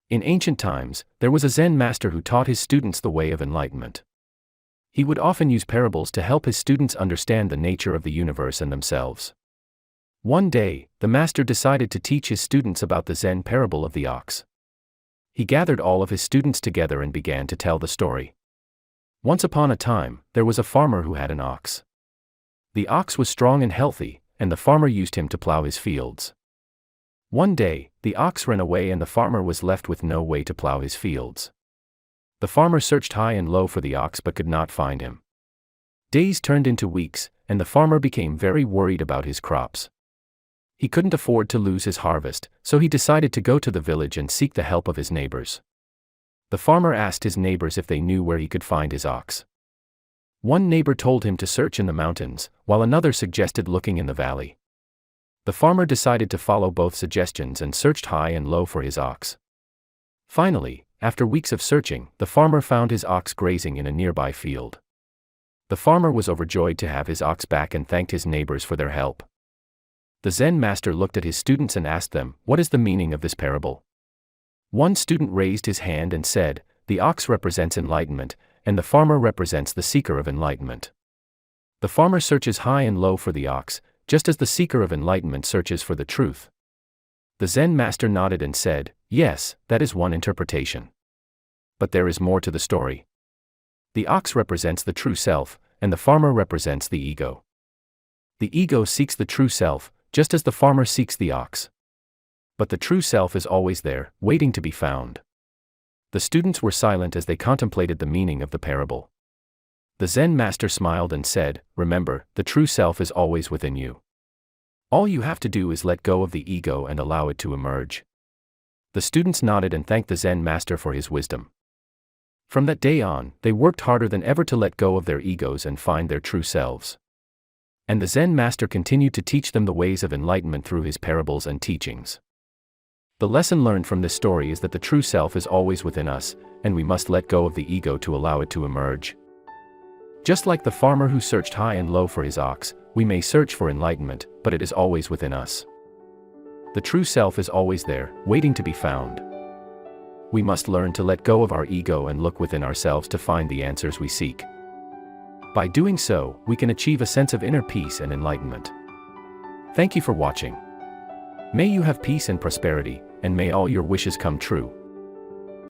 In ancient times, there was a Zen master who taught his students the way of enlightenment. He would often use parables to help his students understand the nature of the universe and themselves. One day, the master decided to teach his students about the Zen parable of the ox. He gathered all of his students together and began to tell the story. Once upon a time, there was a farmer who had an ox. The ox was strong and healthy, and the farmer used him to plow his fields. One day, the ox ran away and the farmer was left with no way to plow his fields. The farmer searched high and low for the ox but could not find him. Days turned into weeks, and the farmer became very worried about his crops. He couldn't afford to lose his harvest, so he decided to go to the village and seek the help of his neighbors. The farmer asked his neighbors if they knew where he could find his ox. One neighbor told him to search in the mountains, while another suggested looking in the valley. The farmer decided to follow both suggestions and searched high and low for his ox. Finally, after weeks of searching, the farmer found his ox grazing in a nearby field. The farmer was overjoyed to have his ox back and thanked his neighbors for their help. The Zen master looked at his students and asked them, "What is the meaning of this parable?" One student raised his hand and said, "The ox represents enlightenment, and the farmer represents the seeker of enlightenment. The farmer searches high and low for the ox, just as the seeker of enlightenment searches for the truth." The Zen master nodded and said, "Yes, that is one interpretation. But there is more to the story. The ox represents the true self, and the farmer represents the ego. The ego seeks the true self, just as the farmer seeks the ox. But the true self is always there, waiting to be found." The students were silent as they contemplated the meaning of the parable. The Zen master smiled and said, "Remember, the true self is always within you. All you have to do is let go of the ego and allow it to emerge." The students nodded and thanked the Zen master for his wisdom. From that day on, they worked harder than ever to let go of their egos and find their true selves. And the Zen master continued to teach them the ways of enlightenment through his parables and teachings. The lesson learned from this story is that the true self is always within us, and we must let go of the ego to allow it to emerge. Just like the farmer who searched high and low for his ox, we may search for enlightenment, but it is always within us. The true self is always there, waiting to be found. We must learn to let go of our ego and look within ourselves to find the answers we seek. By doing so, we can achieve a sense of inner peace and enlightenment. Thank you for watching. May you have peace and prosperity, and may all your wishes come true.